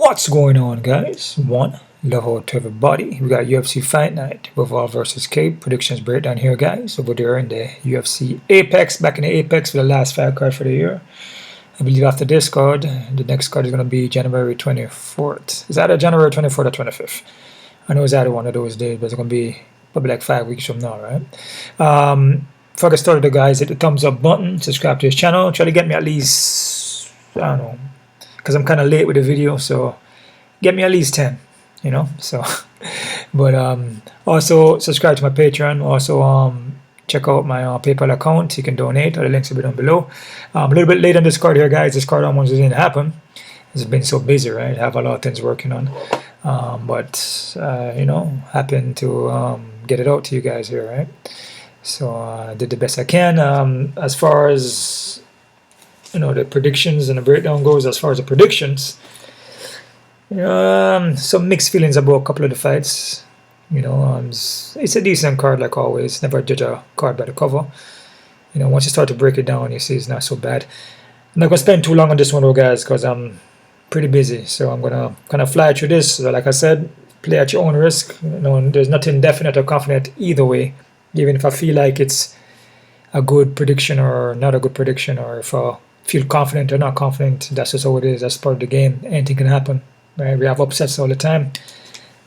What's going on, guys? One, love out to everybody. We got UFC Fight Night, Royval versus Kape. Predictions breakdown here, guys. Over there in the UFC Apex, back in the Apex for the last fight card for the year. I believe after this card, the next card is going to be January 24th. It's either January 24th or 25th. I know it's either one of those days, but it's going to be probably like 5 weeks from now, right? Before I get started, guys, hit the thumbs up button, subscribe to this channel. Try to get me at least, I don't know, because I'm kind of late with the video, so get me at least 10, you know. So but also subscribe to my Patreon. Also check out my PayPal account. You can donate, or the links will be down below. A little bit late on this card here, guys. This card almost didn't happen. It's been so busy, right? I have a lot of things working on, but you know, happen to get it out to you guys here, right? So I did the best I can. As far as the predictions and the breakdown goes, as far as the predictions, some mixed feelings about a couple of the fights. It's a decent card like always. Never judge a card by the cover. Once you start to break it down, you see it's not so bad. I'm not gonna spend too long on this one though, guys, because I'm pretty busy. So I'm gonna kind of fly through this. So like I said, play at your own risk. There's nothing definite or confident either way. Even if I feel like it's a good prediction or not a good prediction, or if I feel confident or not confident, that's just how it is. That's part of the game. Anything can happen, right? We have upsets all the time,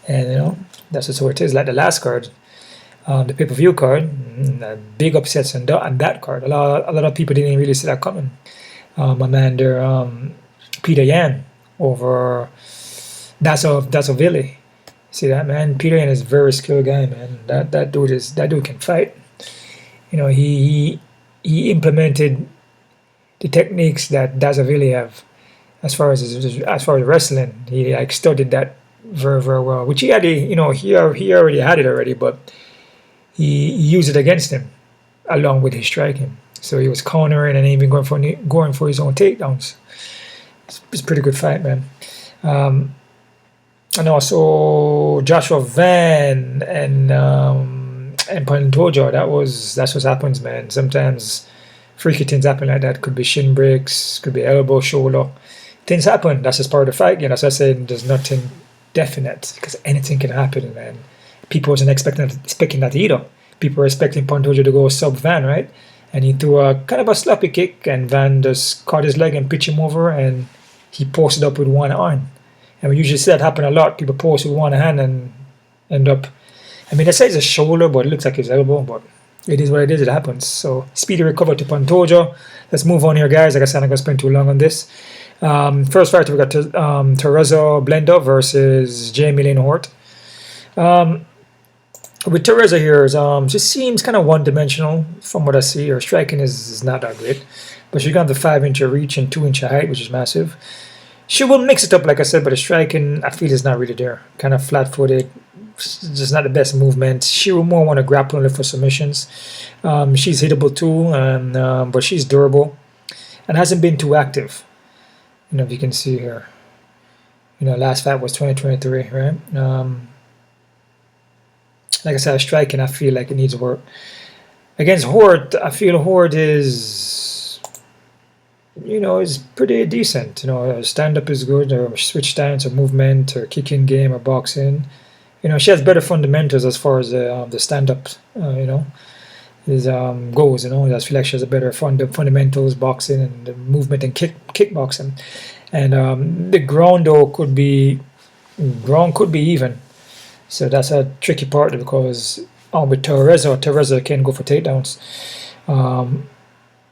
and that's just how it is. Like the last card, the pay-per-view card, big upsets on that card. A lot of people didn't really see that coming. My man there, Peter Yan over Dvalishvili. See that, man? Peter Yan is a very skilled guy, man. That dude can fight. He implemented the techniques that Dvalishvili have as far as wrestling. He studied that very, very well, which he had. He already had it already, but he used it against him along with his striking. So he was countering and even going for his own takedowns. It's a pretty good fight, man. And also Joshua Van and Pantoja. That's what happens, man. Sometimes freaky things happen like that. Could be shin breaks, could be elbow, shoulder. Things happen. That's just part of the fight. As I said, there's nothing definite because anything can happen, man. People wasn't expecting that either. People were expecting Pantoja to go sub Van, right? And he threw a kind of a sloppy kick, and Van just caught his leg and pitched him over, and he posted up with one arm. And we usually see that happen a lot. People post with one hand and end up, they say it's a shoulder, but it looks like his elbow, but it is what it is. It happens. So speedy recovery to Pantoja. Let's move on here, guys. Like I said, I'm not going to spend too long on this. First fight, we got Teresa Blender versus Jamey-Lyn Horth. With Teresa here, she seems kind of one-dimensional from what I see. Her striking is not that great, but she's got the 5-inch reach and 2-inch height, which is massive. She will mix it up, like I said, but the striking, I feel, is not really there. Kind of flat-footed, just not the best movement. She will more want to grapple and look for submissions. She's hittable too, but she's durable and hasn't been too active. If you can see here, last fight was 2023, right? Like I said, striking, I feel like it needs work. Against Horth, I feel Horth is pretty decent. Her stand-up is good, her switch stance, her movement, her kicking game, her boxing. She has better fundamentals as far as the stand-up, goes. I just feel like she has a better fundamentals, boxing, and the movement and kickboxing. And the ground, though, could be even. So that's a tricky part because with Teresa can go for takedowns.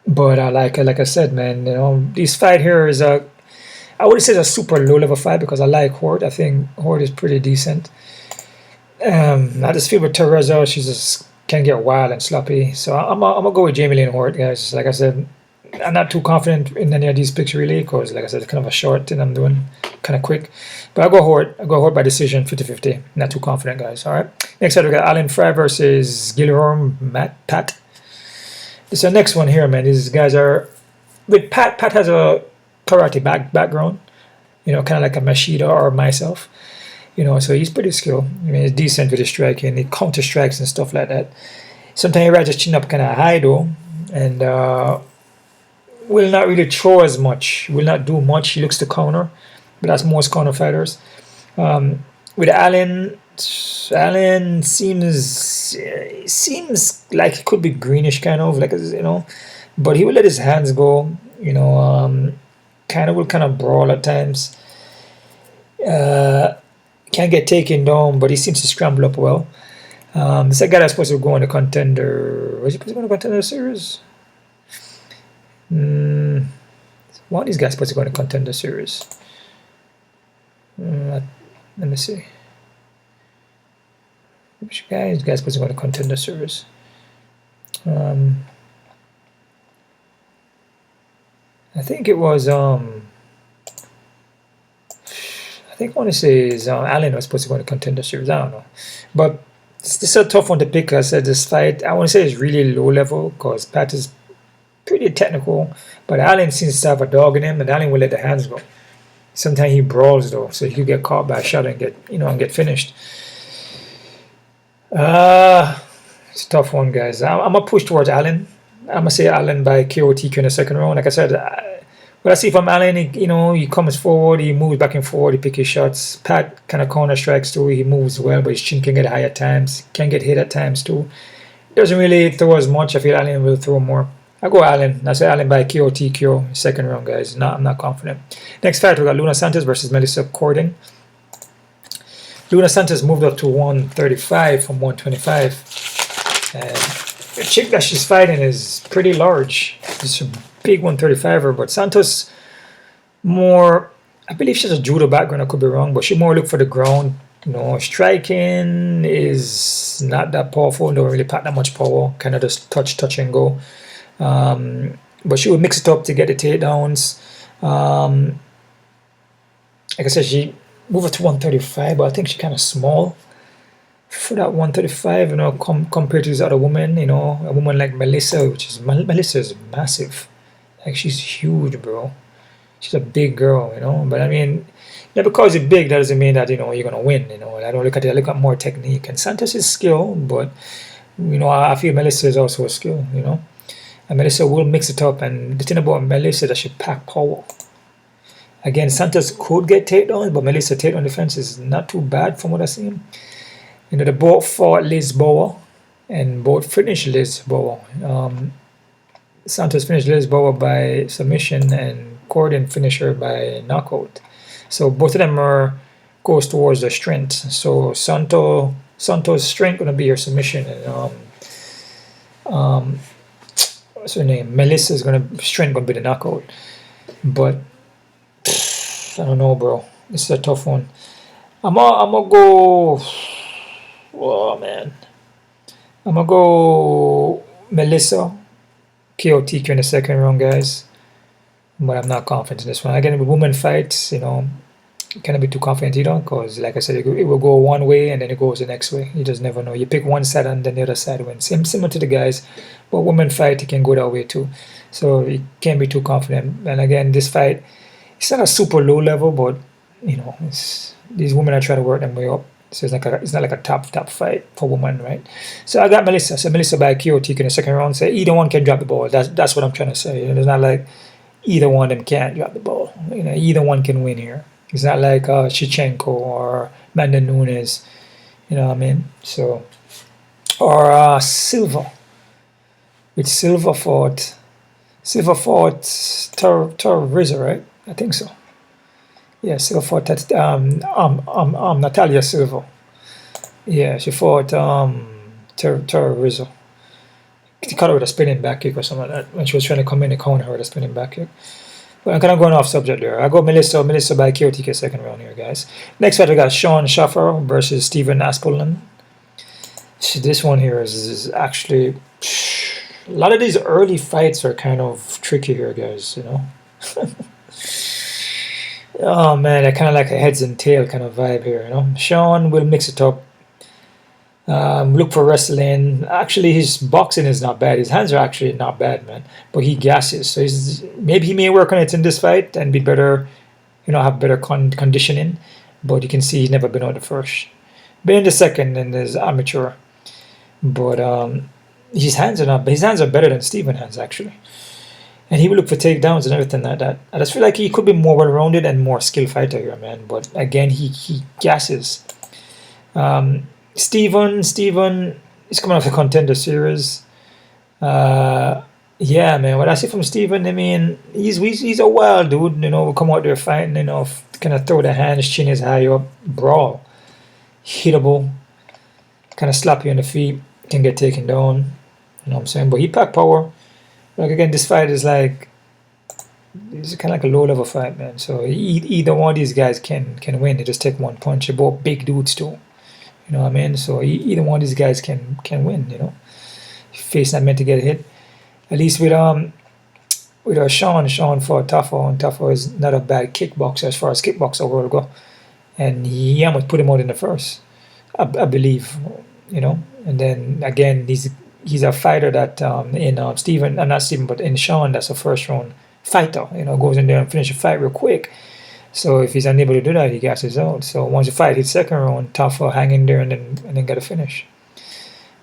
But like I said, man, this fight here is I wouldn't say it's a super low level fight because I like Horth. I think Horth is pretty decent. I just feel with Teresa, she just can get wild and sloppy. So I'm gonna go with Jamey-Lyn Horth, guys. Like I said, I'm not too confident in any of these picks really because, like I said, it's kind of a short thing I'm doing, kind of quick. But I'll go Horth by decision, 50-50. Not too confident, guys. All right. Next up, we got Alan Frye versus Gillian Pat. So next one here, man. These guys are with Pat. Pat has a karate background, kind of like a Machado or myself. So he's pretty skilled. He's decent with his striking. He counter strikes and stuff like that. Sometimes he rides his chin up kind of high though, and will not really throw as much, will not do much. He looks to counter, but that's most corner fighters. With Allen seems like he could be greenish, kind of like, you know, but he will let his hands go. You know, kind of brawl at times. Can't get taken down, but he seems to scramble up well. This is a guy that's supposed to go on the contender. Was he supposed to go on the contender series? One of these guys supposed to go on the contender series. Let me see. Which guy? This guy's supposed to go on the contender series. I think it was I think I want to say is Allen was supposed to go on the contender series. I don't know, but this is a tough one to pick. I said this fight, I want to say it's really low level because Pat is pretty technical, but Allen seems to have a dog in him, and Allen will let the hands go. Sometimes he brawls though, so he could get caught by a shot and get, you know, and get finished. It's a tough one, guys. I'm gonna push towards Allen. I'm gonna say Allen by KO TQ in the second round. Like I said, what I see from Allen, you know, he comes forward, he moves back and forward, he picks his shots. Pat kind of counter strikes too. He moves well, but his chin can get high at times. Can get hit at times too. Doesn't really throw as much. I feel Allen will throw more. I go Allen. I say Allen by KO TQ second round, guys. I'm not confident. Next fight, we got Luna Santos versus Melissa Croden. Luna Santos moved up to 135 from 125. And the chick that she's fighting is pretty large. It's a big 135er, but Santos more, I believe she has a judo background, I could be wrong, but she more look for the ground. You know, striking is not that powerful, don't really pack that much power, kind of just touch and go. But she would mix it up to get the takedowns. Like I said, she moved up to 135, but I think she's kind of small for that 135, you know, compared to this other woman, you know, a woman like Melissa, Melissa is massive. Like, she's huge, bro. She's a big girl, you know. But I mean, because you're big, that doesn't mean that, you know, you're gonna win. You know, I don't look at it. I look at more technique. And Santos is skill, but you know, I feel Melissa is also a skill. You know, and Melissa will mix it up. And the thing about Melissa is that she pack power. Again, Santos could get takedowns, but Melissa takedown defense is not too bad from what I see. You know, they both fought Liz Bauer and both finished Liz Bauer. Santos finished Liz Bauer by submission, and Croden finished her by knockout. So both of them goes towards the strength. So Santos' strength gonna be her submission, and what's her name? Melissa's strength gonna be the knockout. But I don't know, bro. This is a tough one. I'm gonna go. Oh man, I'm gonna go Melissa KO TQ in the second round, guys. But I'm not confident in this one. Again, with women fights, you know, you cannot be too confident either, because like I said, it will go one way and then it goes the next way. You just never know. You pick one side and then the other side wins. Similar to the guys, but women fight, it can go that way too. So you can't be too confident. And again, this fight, it's not a super low level, but you know, these women are trying to work their way up. So it's not like a top fight for women, right? So I got Melissa. So Melissa by KO TQ in the second round. So either one can drop the ball. That's what I'm trying to say. It's not like either one of them can't drop the ball. You know, either one can win here. It's not like Shevchenko or Amanda Nunes. You know what I mean? So, or Silva. Which Silva fought Taira, right? I think so. Yeah, Silva fought Natalia Silva. Yeah, she fought Taira. She caught her with a spinning back kick or something like that when she was trying to come in and counter her with a spinning back kick. But I'm kind of going off subject there. I go Melissa by KO TQ second round here, guys. Next fight, we got Sean Schaffer versus Steven Aspelund. This one here is actually... A lot of these early fights are kind of tricky here, guys, you know. Oh man, I kind of like a heads and tail kind of vibe here, you know. Sean will mix it up. Look for wrestling. Actually, his boxing is not bad. His hands are actually not bad, man. But he gasses, so maybe he may work on it in this fight and be better, you know, have better conditioning. But you can see he's never been out the first. Been in the second and is amateur. But his hands are not. His hands are better than Steven's hands actually. And he will look for takedowns and everything like that. I just feel like he could be more well-rounded and more skilled fighter here, man. But again, he gasses. Steven is coming off the Contender Series. Yeah, man. What I see from Steven, I mean, he's a wild dude. You know, we come out there fighting. You know, kind of throw the hands, chin is high up, brawl, hittable, kind of slap you on the feet, can get taken down. You know what I'm saying? But he packed power. Like again, this fight is like it's kind of like a low-level fight, man. So either one of these guys can win. They just take one punch. They're both big dudes too. You know what I mean? So either one of these guys can win. You know, face not meant to get hit. At least with Sean fought Tougher, and Tougher is not a bad kickboxer as far as kickboxer world go, and he almost put him out in the first, I believe. You know, and then again he's a fighter that in Steven, not Steven, but in Sean, that's a first round fighter. You know, goes in there and finish a fight real quick. So if he's unable to do that, he gasses out. So once the fight hits second round, Tougher hang in there and then get a finish.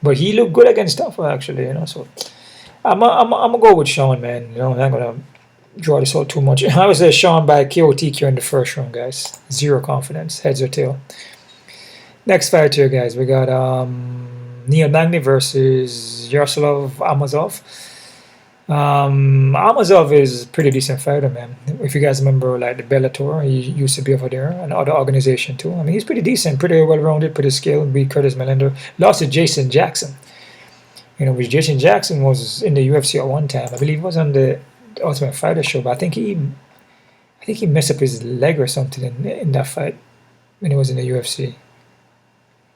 But he looked good against Tougher actually. You know, so I'm gonna go with Sean, man. You know, I'm not gonna draw this out too much. I would say Sean by KOTQ in the first round, guys. Zero confidence, heads or tail. Next fight here, guys. We got Neil Magny versus Yaroslav Amosov. Amosov is a pretty decent fighter, man. If you guys remember, like the Bellator, he used to be over there, and other organization too. I mean, he's pretty decent, pretty well-rounded, pretty skilled. Beat Curtis Millender. Lost to Jason Jackson. You know, which Jason Jackson was in the UFC at one time. I believe he was on the Ultimate Fighter show, but I think he messed up his leg or something in that fight when he was in the UFC.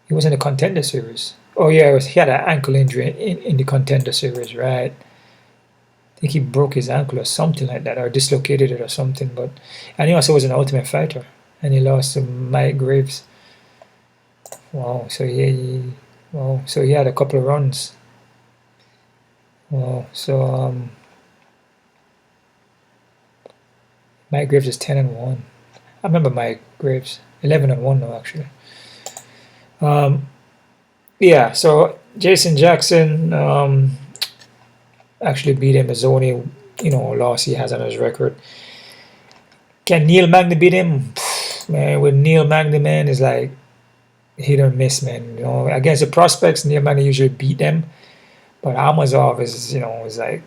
He was in the Contender Series. Oh yeah, he had an ankle injury in the Contender Series, right? I think he broke his ankle or something like that, or dislocated it or something. And he also was an Ultimate Fighter, and he lost to Mike Graves. Wow, so he had a couple of runs. Wow, so Mike Graves is 10-1. I remember Mike Graves 11-1 now actually. Yeah, so Jason Jackson actually beat him. His only loss he has on his record. Can Neil Magny beat him? Man, with Neil Magny, man, is like hit or miss, man. You know, against the prospects, Neil Magny usually beat them. But Amosov is like,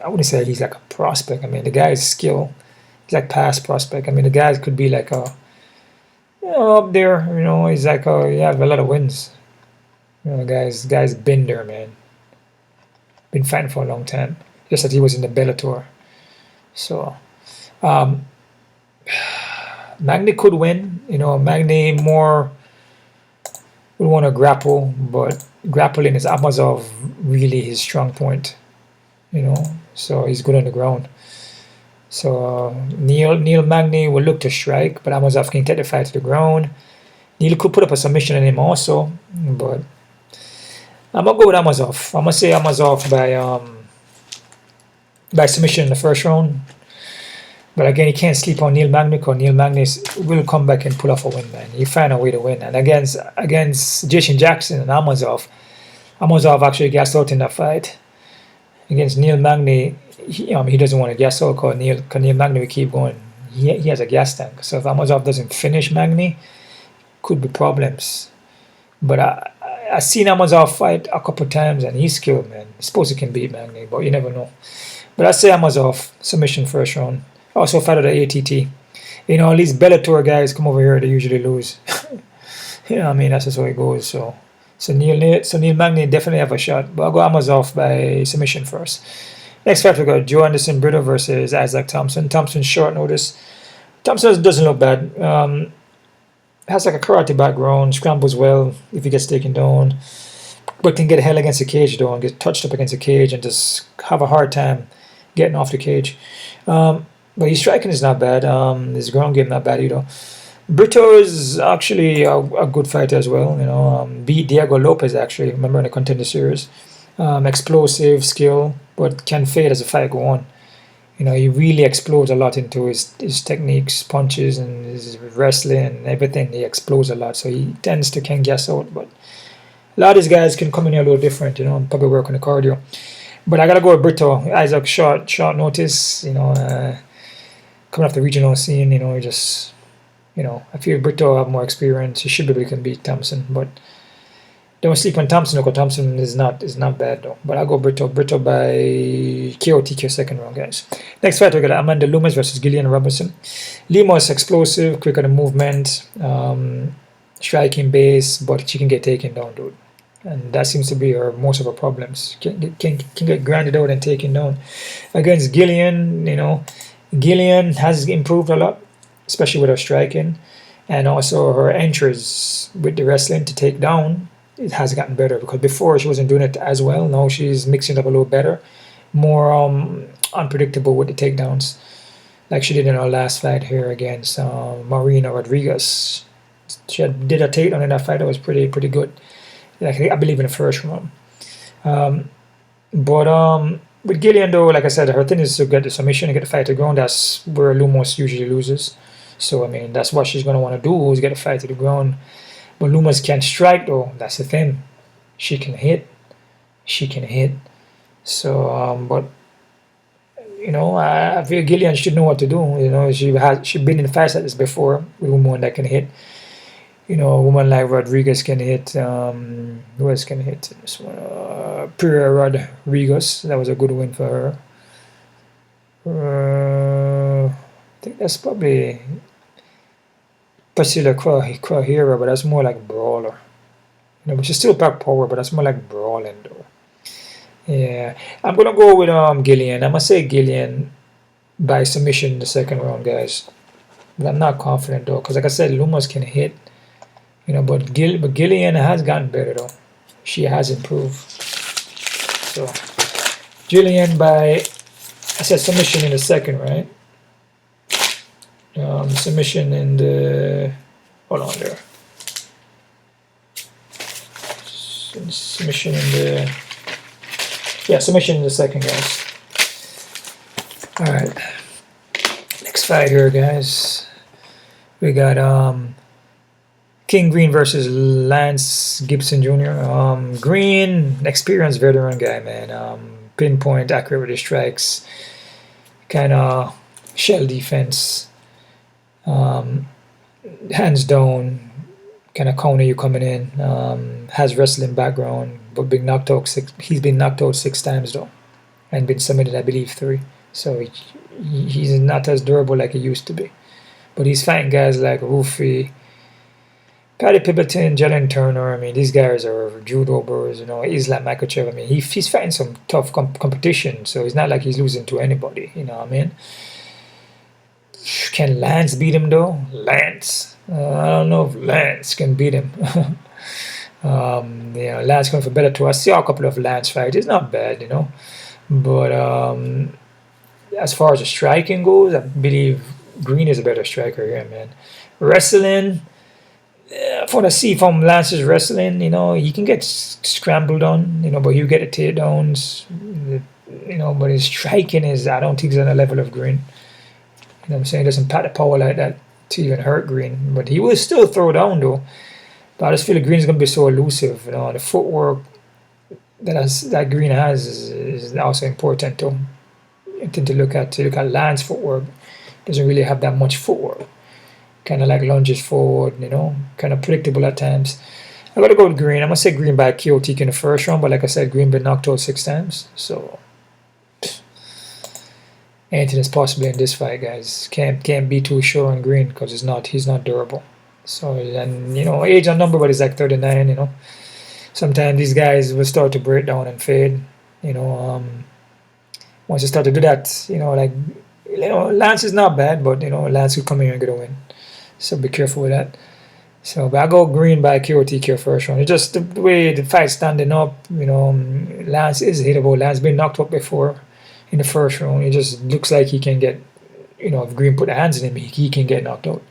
I wouldn't say he's like a prospect. I mean, the guy's skill, he's like past prospect. I mean, the guy could be like up there. You know, he's like he has a lot of wins. You know, the guy's been there, man. Been fighting for a long time. Just that he was in the Bellator. So, Magny could win. You know, Magny more would want to grapple, but grappling is Amosov really his strong point. You know, so he's good on the ground. So Neil Magny will look to strike, but Amosov can take the fight to the ground. Neil could put up a submission on him also, but I'm gonna go with Amosov. I'm gonna say Amosov by submission in the first round. But again, you can't sleep on Neil Magny because Neil Magny will come back and pull off a win, man. He find a way to win. And against Jason Jackson and Amosov actually gassed out in that fight. Against Neil Magny, he doesn't want to gas out because Neil Magny will keep going. He has a gas tank. So if Amosov doesn't finish Magny, could be problems. But I've seen Amosov fight a couple of times and he's skilled, man. I suppose he can beat Magny, but you never know. But I say Amosov, submission first round. Also fight at the ATT. You know, all these Bellator guys come over here, they usually lose. You know what I mean? That's just how it goes. So Neil Magny definitely have a shot. But I'll go Amosov by submission first. Next fight we got Joanderson Brito versus Isaac Thompson. Thompson's short notice. Thompson doesn't look bad. Has like a karate background, scrambles well if he gets taken down, but can get held against the cage though and get touched up against the cage and just have a hard time getting off the cage. But his striking is not bad. His ground game not bad either. Brito is actually a good fighter as well. You know, beat Diego Lopes actually. Remember in the Contender Series. Explosive skill, but can fade as the fight go on. You know, he really explodes a lot into his techniques, punches, and his wrestling and everything. He explodes a lot, so he tends to can gas out. But a lot of these guys can come in here a little different, you know, and probably work on the cardio. But I gotta go with Brito. Isaac, short notice. Coming off the regional scene. I feel Brito have more experience. He should be able to beat Thompson, but don't sleep on Thompson. Because Thompson is not bad though. But I'll go Brito by KO TK second round, guys. Next fight we got Amanda Loomis versus Gillian Robertson. Loomis explosive, quick on the movement, striking base, but she can get taken down, dude. And that seems to be most of her problems. Can get grounded out and taken down. Against Gillian, Gillian has improved a lot, especially with her striking, and also her entries with the wrestling to take down. It has gotten better, because before she wasn't doing it as well. Now she's mixing it up a little better, more unpredictable with the takedowns, like she did in her last fight here against Marina Rodriguez. She did a takedown in that fight that was pretty good. Like, I believe in the first round. But with Gillian though, like I said, her thing is to get the submission and get the fight to the ground. That's where Loomis usually loses. So I mean, that's what she's gonna want to do, is get the fight to the ground. But Loomis can strike though. That's the thing. She can hit. So but I feel Gillian should know what to do. She's been in fights like this before with women that can hit. A woman like Rodriguez can hit. Who else can hit this one? Prates Rodriguez. That was a good win for her. I think that's probably Priscilla Quahira, but that's more like brawler. But she's still back power, but that's more like brawling though. Yeah, I'm gonna go with Gillian. I'm gonna say Gillian by submission in the second round, guys. But I'm not confident though, because like I said, Loomis can hit. But Gillian has gotten better though. She has improved. So Gillian by, I said submission in the second, right? Submission in the, hold on there. Submission in the, submission in the second, guys. All right. Next fight here, guys. We got King Green versus Lance Gibson Jr. Green, experienced veteran guy, man. Pinpoint, accurate with his strikes. Kind of shell defense. Hands down, kind of counter you coming in. Has wrestling background, but been knocked out he's been knocked out 6 times though, and been submitted, I believe, 3. So he's not as durable like he used to be. But he's fighting guys like Rufi, Paddy Pimblett, Jalen Turner. I mean, these guys are judo bros, Islam Makhachev. I mean, he's fighting some tough competition, so it's not like he's losing to anybody, you know what I mean? Can Lance beat him though? Lance? I don't know if Lance can beat him. Lance going for better too. I see a couple of Lance fights. It's not bad, But as far as the striking goes, I believe Green is a better striker here, man. Wrestling, for the see from Lance's wrestling, he can get scrambled on, but he'll get the takedowns, but his striking is, I don't think he's on the level of Green. You know what I'm saying? He doesn't pack the power like that to even hurt Green, but he will still throw down though. But I just feel like Green is going to be so elusive. The footwork that Green has is also important too. To look at Lance's footwork, doesn't really have that much footwork. Kind of like lunges forward, kind of predictable at times. I gotta go with Green. I'm gonna say Green by KO TK in the first round, but like I said, Green been knocked out 6 times, so anything is possible in this fight, guys. Can't be too sure on Green because he's not durable. So, and age on number, but he's like 39. Sometimes these guys will start to break down and fade. Once you start to do that, Lance is not bad, but Lance will come here and get a win. So be careful with that. So, but I go Green by KO TK first round. It's just the way the fight's standing up. Lance is hittable. Lance been knocked out before in the first round. It just looks like he can get, if Green put the hands in him, he can get knocked out.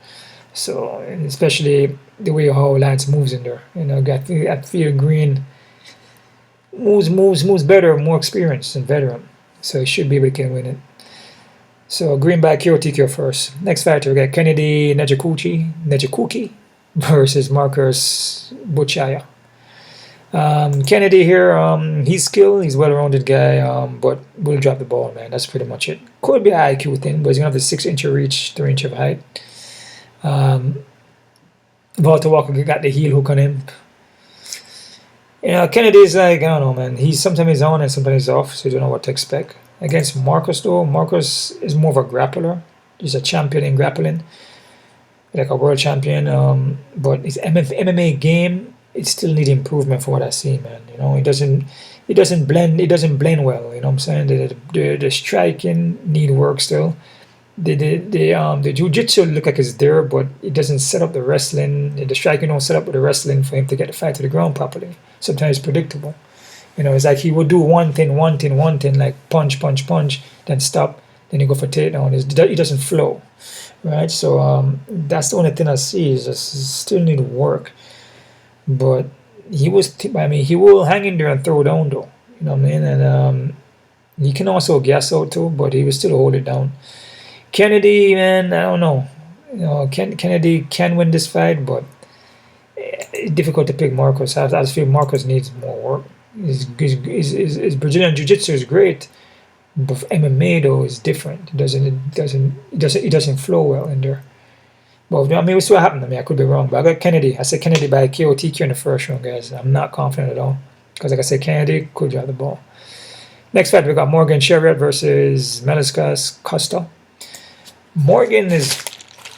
So, and especially the way how Lance moves in there. I feel Green moves better, more experienced and veteran. So he should be able to win it. So Green by KO TK first. Next fighter, we got Kennedy Nzechukwu versus Marcus Buchaya. Kennedy here, he's skilled, he's well-rounded guy, but will drop the ball, man. That's pretty much it. Could be an IQ thing, but he's gonna have the 6-inch reach, 3-inch of height. Walter Walker got the heel hook on him. You know, Kennedy's like, I don't know, man. He's sometimes he's on and sometimes he's off, so you don't know what to expect. Against Marcus, though, Marcus is more of a grappler. He's a champion in grappling, like a world champion. But his MMA game, it still needs improvement for what I see, man. You know, it doesn't blend well. You know what I'm saying? The striking need work still. The jiu-jitsu look like it's there, but it doesn't set up the wrestling. The striking don't set up with the wrestling for him to get the fight to the ground properly. Sometimes it's predictable. You know, it's like he would do one thing, like punch, then stop, then you go for takedown. It doesn't flow, right? So that's the only thing I see is just still need work. But he will hang in there and throw down though. You know what I mean? And he can also gas out too, but he will still hold it down. Kennedy, man, I don't know. You know, Kennedy can win this fight, but it's difficult to pick Marcos. I just feel Marcos needs more work. His Brazilian Jiu-Jitsu is great, but MMA though is different. It doesn't flow well in there. But I mean, we'll see what happens. I mean, I could be wrong, but I got Kennedy. I said Kennedy by KO TQ in the first round, guys. I'm not confident at all because, like I said, Kennedy could drop the ball. Next fight, we got Morgan Chariot versus Melquizael Costa. Morgan is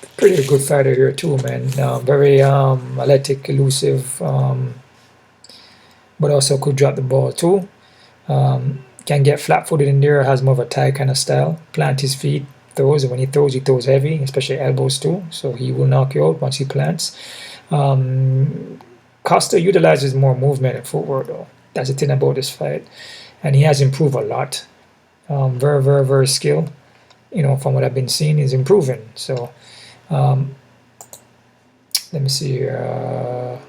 a pretty good fighter here too, man. Very athletic, elusive, but also could drop the ball too. Can get flat-footed in there, has more of a Thai kind of style. Plant his feet, throws, and when he throws heavy, especially elbows too. So he will knock you out once he plants. Costa utilizes more movement and footwork though. That's the thing about this fight. And he has improved a lot. Very, very, very skilled. You know, from what I've been seeing, he's improving. So, let me see here.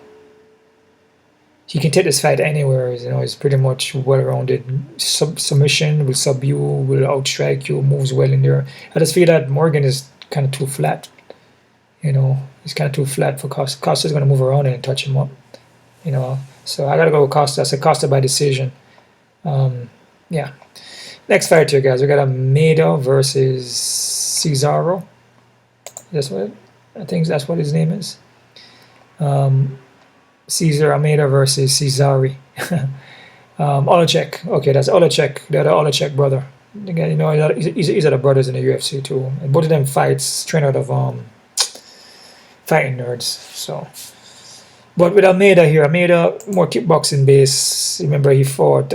He can take this fight anywhere. You know, he's pretty much well-rounded. Submission, will sub you, will outstrike you, moves well in there. I just feel that Morgan is kind of too flat. You know, he's kind of too flat for Costa. Costa's going to move around and touch him up. You know, so I got to go with Costa. I said Costa by decision. Yeah. Next fight here, guys. We got Almeida versus Cesaro. That's what I think. That's what his name is. Cesar Almeida versus Cesari. Olachek. Okay, that's Olachek. The other Olachek brother. Again, you know, these are the brothers in the UFC too. And both of them fights trained out of Fighting Nerds. So, but with Almeida here, Almeida more kickboxing base. Remember, he fought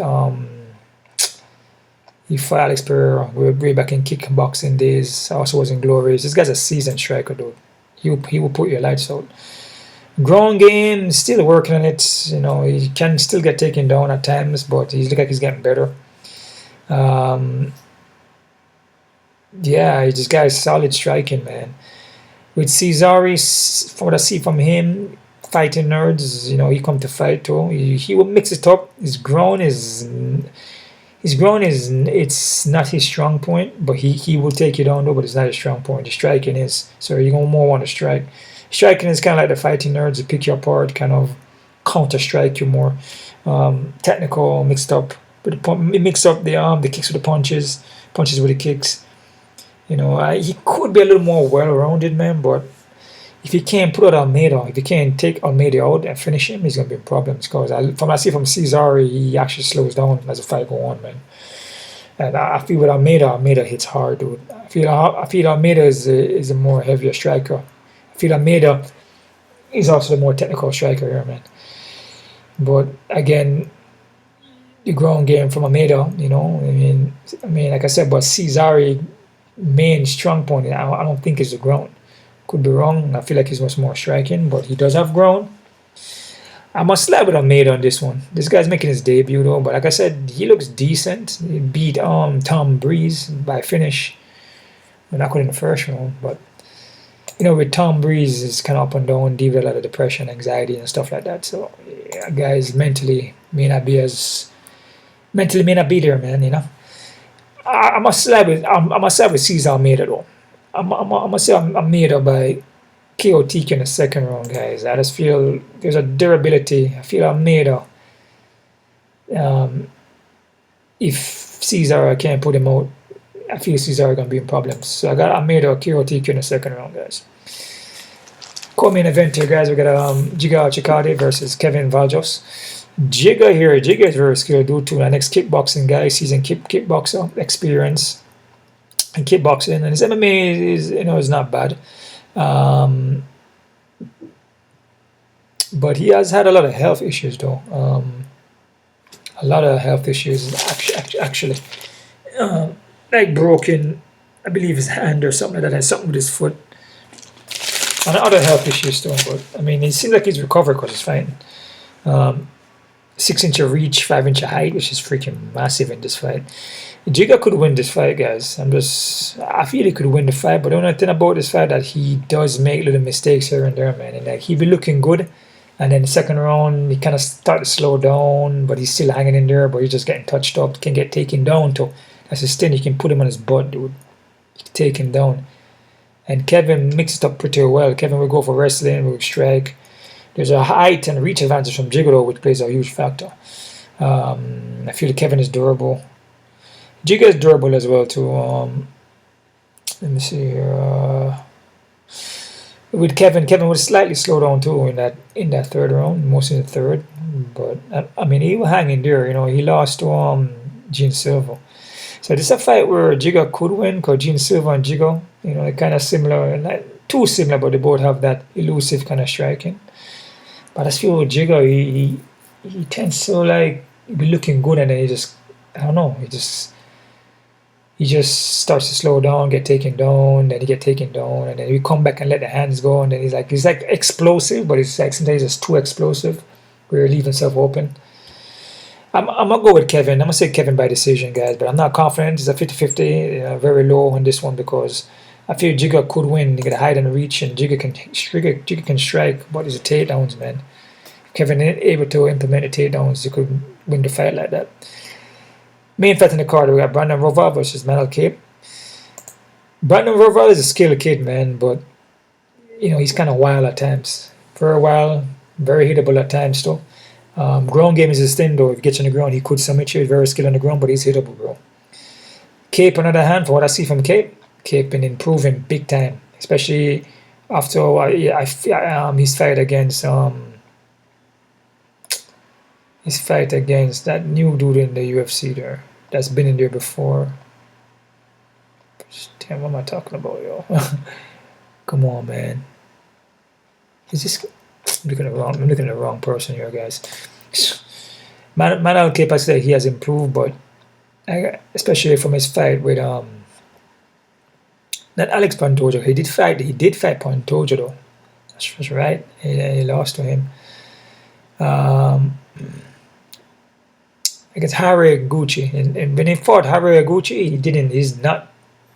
Alex Pereira way back in kickboxing days. Also was in Glorious. This guy's a seasoned striker, dude. He will put your lights out. Ground game, still working on it. You know, he can still get taken down at times, but he looks like he's getting better. Yeah, this guy is solid striking, man. With Cesari, from what I see from him, Fighting Nerds, you know, he come to fight too. He will mix it up. His ground is it's not his strong point, but he will take you down though, but it's not his strong point. The striking is, so you're gonna more want to strike. Striking is kind of like the Fighting Nerds, to pick you apart, kind of counter strike you more. Technical, mixed up, but mix up the kicks with the punches with the kicks. You know, he could be a little more well-rounded, man, but if he can't put out Almeida, if he can't take Almeida out and finish him, he's going to be in problems. Because from what I see from Cesari, he actually slows down as the fight goes on, man. And I feel with Almeida hits hard, dude. I feel Almeida is a more heavier striker. I feel Almeida is also the more technical striker here, man. But again, the ground game from Almeida, you know, I mean, like I said, but Cesari main strong point, I don't think is the ground. Could be wrong. I feel like he's much more striking, but he does have ground. I must slap with Almeida on this one. This guy's making his debut though, but like I said, he looks decent. He beat Tom Breeze by finish. We're not in the first round, but you know, with Tom Breeze, it's kind of up and down, deal with a lot of depression, anxiety, and stuff like that. So, yeah, guys mentally may not be there, man. You know, I must slap with Cesar Almeida though. I must say Almeida by KO TQ in the second round, guys. I just feel there's a durability. I feel Almeida If Cesar can't put him out, I feel Cesar going to be in problems. So I made a KO TQ in the second round, guys. Co-main event here, guys. We got Giga Chikade versus Kevin Vallejos. Giga here. Giga is very skilled due to an ex-kickboxing guy, seasoned kickboxer experience and kickboxing, and his MMA is not bad. But he has had a lot of health issues, though. A lot of health issues, actually. Like broken, I believe his hand or something like that, has something with his foot. And other health issues too, but I mean, it seems like he's recovered because he's fighting. 6-inch reach, 5-inch height, which is freaking massive in this fight. Giga could win this fight, guys. I feel he could win the fight, but the only thing about this fight that he does make little mistakes here and there, man. And like he be looking good, and then the second round he kind of start to slow down, but he's still hanging in there. But he's just getting touched up, can get taken down too. That's his thing. You can put him on his butt, dude. You can take him down. And Kevin mixed it up pretty well. Kevin will go for wrestling, will strike. There's a height and reach advantage from Giga, which plays a huge factor. I feel Kevin is durable. Giga is durable as well too. Let me see here. With Kevin would slightly slow down too in that third round, mostly in the third. But I mean, he was hanging there. You know, he lost to Gene Silva. So this is a fight where Giga could win because Gene Silva and Giga, you know, they're kind of similar, and not too similar, but they both have that elusive kind of striking. But I feel with Giga, he tends to like be looking good, and then he just, I don't know, he just starts to slow down, get taken down, then he get taken down, and then he come back and let the hands go, and then he's like explosive, but it's like sometimes it's too explosive, where he leaves himself open. I'm going to go with Kevin. I'm going to say Kevin by decision, guys, but I'm not confident. It's a 50-50, very low on this one because I feel Giga could win. He got a height and reach, and Giga can strike, but it's a takedowns, man. If Kevin ain't able to implement the takedowns, he could win the fight like that. Main fight in the card, we got Brandon Royval versus Manel Kape. Brandon Royval is a skilled kid, man, but you know he's kind of wild at times. For a while, very hittable at times, though. Ground game is his thing, though. If he gets on the ground, he could submit you. He's very skilled on the ground, but he's hittable, bro. Kape, on the other hand, from what I see from Kape been improving big time, especially after his fight against that new dude in the UFC there that's been in there before. Damn, what am I talking about, yo? Come on, man. Is this? I'm looking at the wrong person here, guys. Manel Kape, I say he has improved, but especially from his fight with not Alex Pantoja. He did fight Pantoja though. That's right. He lost to him. Against Haraguchi, and when he fought Haraguchi, he's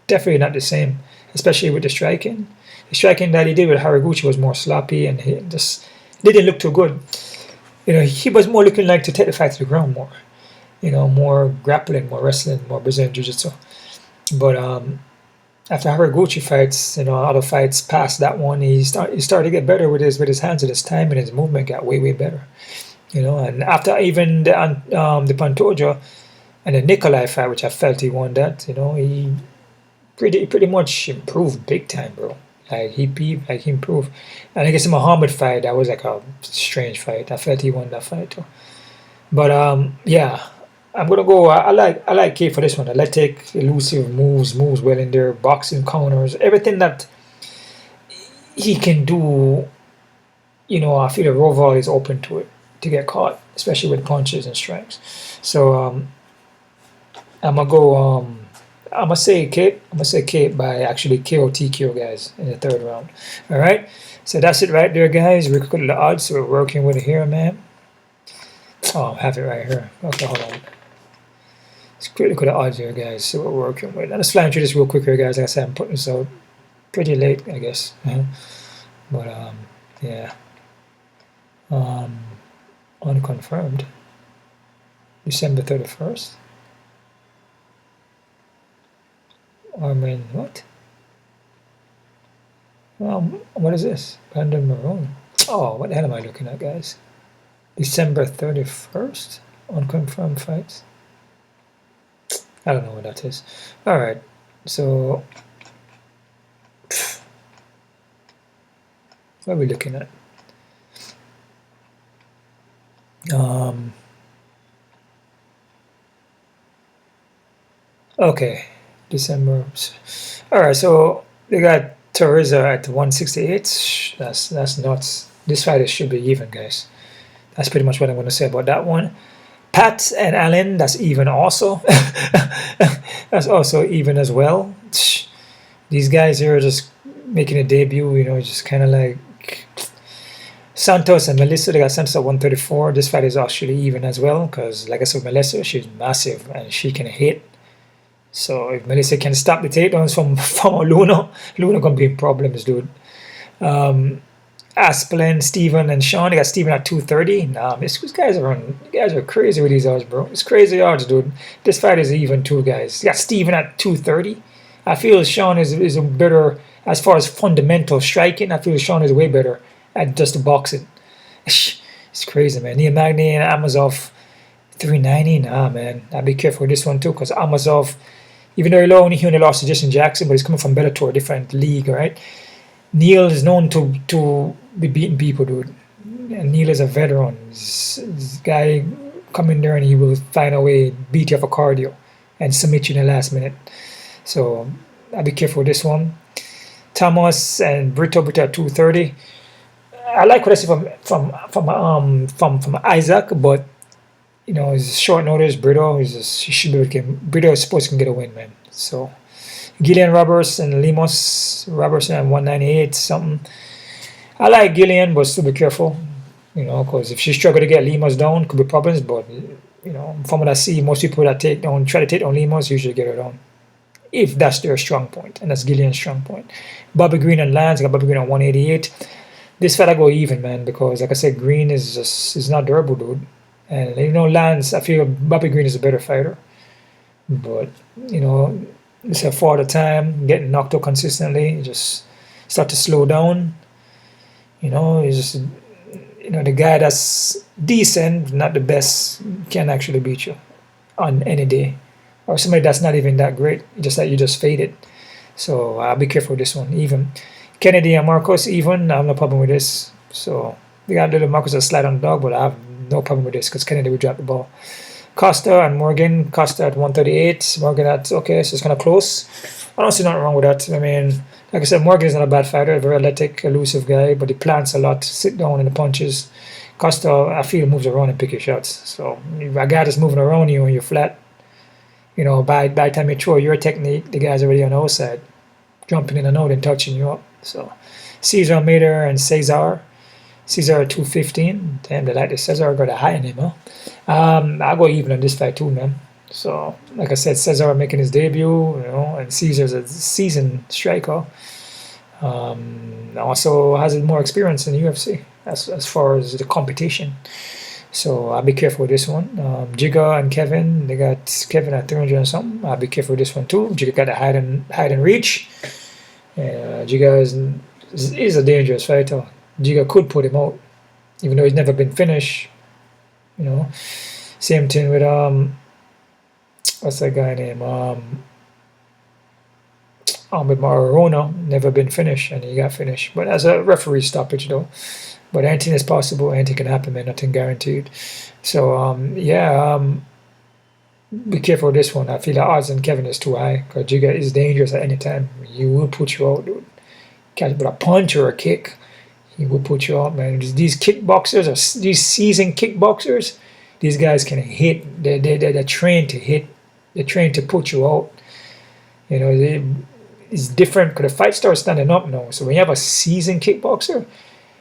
definitely not the same, especially with the striking. The striking that he did with Haraguchi was more sloppy, and he just didn't look too good. You know, he was more looking like to take the fight to the ground more. You know, more grappling, more wrestling, more Brazilian Jiu-Jitsu. But after Haraguchi fights, you know, other fights past that one, he started to get better with his hands, and his time and his movement got way better. You know, and after even the Pantoja and the Nikolai fight, which I felt he won that, you know, he pretty much improved big time, bro. Like he improved. And I guess the Muhammad fight, that was like a strange fight. I felt he won that fight too. But yeah, I'm gonna go. I like Kape for this one. I like take elusive moves well in there, boxing counters, everything that he can do. You know, I feel that Royval is open to it, to get caught, especially with punches and strikes. So I'm gonna go. I'm gonna say Kape by actually KO TKO, guys, in the third round. All right, so that's it right there, guys. We're looking at the odds we're working with here, man. Oh, I have it right here. Okay, hold on. It's critical the odds here, guys. So we're working with. I'm just flying through this real quick here, guys. Like I said, I'm putting this out pretty late, I guess. But yeah. Unconfirmed. December 31st. I mean, what? What is this? Brandon Maroon. Oh, what the hell am I looking at, guys? December 31st? unconfirmed fights. I don't know what that is. All right, so what are we looking at? Okay, December. All right, so they got Taira at 168. That's nuts. This fight should be even, guys. That's pretty much what I'm going to say about that one. Pat and Allen, that's even also. That's also even as well. These guys here are just making a debut, you know, just kind of like Santos and Melissa. They got Santos at 134. This fight is actually even as well because, like I said, Melissa, she's massive and she can hit. So if Melissa can stop the takedowns from Luna gonna be in problems, dude. Asplin, Steven, and Sean. They got Steven at 230. Nah, these guys are crazy with these odds, bro. It's crazy odds, dude. This fight is even too, guys. You got Steven at 230. I feel Sean is a better as far as fundamental striking. I feel Sean is way better at just the boxing. It's crazy, man. Neil Magny and Amosov 390. Nah, man. I'd be careful with this one too, because Amosov, even though he only lost to Jason Jackson, but he's coming from Bellator, a different league, right? Neil is known to be beating people, dude. And Neil is a veteran. This guy come in there and he will find a way, beat you off a cardio and submit you in the last minute. So I'll be careful with this one. Thomas and Brito at 230. I like what I see from Isaac, but you know, it's short notice. Brito should be able to get, Brito is supposed to get a win, man. So Gillian Robertson and Robertson at 198 something. I like Gillian, but still be careful, you know, because if she struggle to get Lemos down, could be problems. But you know, from what I see, most people that try to take down Lemos usually get her down, if that's their strong point, and that's Gillian's strong point. Bobby Green and Lance, I got Bobby Green at 188. This fight I go even, man, because like I said, Green is not durable, dude. And you know, Lance, I feel Bobby Green is a better fighter, but you know, it's a for the time, getting knocked out consistently, you just start to slow down. You know, it's just, you know, the guy that's decent, not the best, can actually beat you on any day. Or somebody that's not even that great, just that you just faded. So I'll be careful with this one. Even Kennedy and Marcos, even, I have no problem with this. So we got a little Marcos a slide on the dog, but I have no problem with this because Kennedy will drop the ball. Costa and Morgan, Costa at 138, Morgan at, okay, so it's kind of close. I don't see nothing wrong with that. I mean, like I said, Morgan is not a bad fighter, a very athletic, elusive guy, but he plants a lot, sit down in the punches. Costa, I feel, moves around and pick your shots. So if a guy that's moving around you and you're flat, you know, by the time you throw your technique, the guy's already on the outside, jumping in and out and touching you up. So Cesar Almeida and Cesar at 215. Damn, they like the Cesar got a high in him, huh? I'll go even on this fight too, man. So, like I said, Cesar making his debut, you know, and Cesar's a seasoned striker. Also has more experience in the UFC as far as the competition. So I'll be careful with this one. Jigga and Kevin, they got Kevin at 300 and something. I'll be careful with this one too. Jigga got a hide and reach. Jigga is a dangerous fighter. Jigga could put him out, even though he's never been finished. You know, same thing with what's that guy name? With Marrona, never been finished, and he got finished. But as a referee stoppage, though. But anything is possible, anything can happen, man. Nothing guaranteed. So be careful with this one. I feel the odds on Kevin is too high because Jigga is dangerous at any time. He will put you out, dude. Catch with a punch or a kick, he will put you out, man. These kickboxers or these seasoned kickboxers, these guys can hit. They're trained to hit. They're trained to put you out. You know, it's different because the fight starts standing up now. So when you have a seasoned kickboxer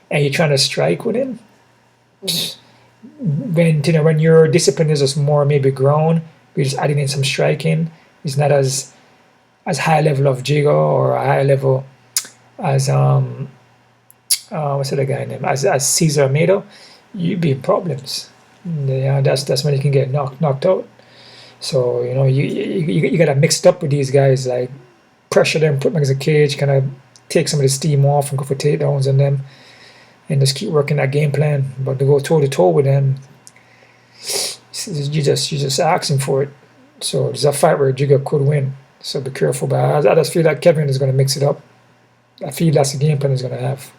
and you're trying to strike with him, when your discipline is just more maybe ground, you're just adding in some striking. It's not as high level of Jigga or a high level as what's the guy name? As Cesar Almeida, you'd be in problems. Yeah, that's when you can get knocked out. So you know you gotta mix it up with these guys, like pressure them, put them against a cage, kind of take some of the steam off and go for takedowns on them, and just keep working that game plan. But to go toe to toe with them, it's you're just asking for it. So it's a fight where Jigga could win. So be careful. But I just feel like Kevin is going to mix it up. I feel that's the game plan he's going to have.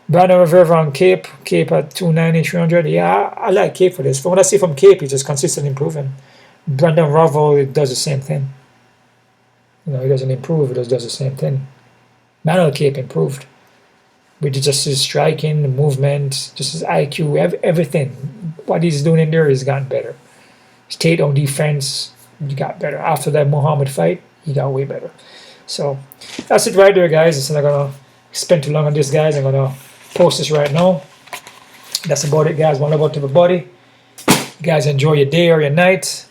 Brandon Rivera on Kape. Kape at 290, 300. Yeah, I like Kape for this. From what I see from Kape, he's just consistently improving. Brandon Royval, it does the same thing. You know, he doesn't improve, he just does the same thing. Manel Kape improved. With just his striking, the movement, just his IQ, everything. What he's doing in there, he's gotten better. His takedown defense, he got better. After that Muhammad fight, he got way better. So that's it right there, guys. I'm not gonna spend too long on this, guys. I'm gonna post this right now. That's about it, guys. One love out to everybody. You guys enjoy your day or your night.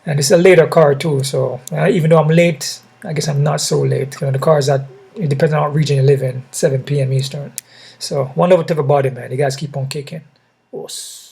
And it's a later card too, so even though I'm late, I guess I'm not so late. You know, the cards that it depends on what region you live in, 7 p.m. Eastern. So one love to everybody, man. You guys keep on kicking. Us.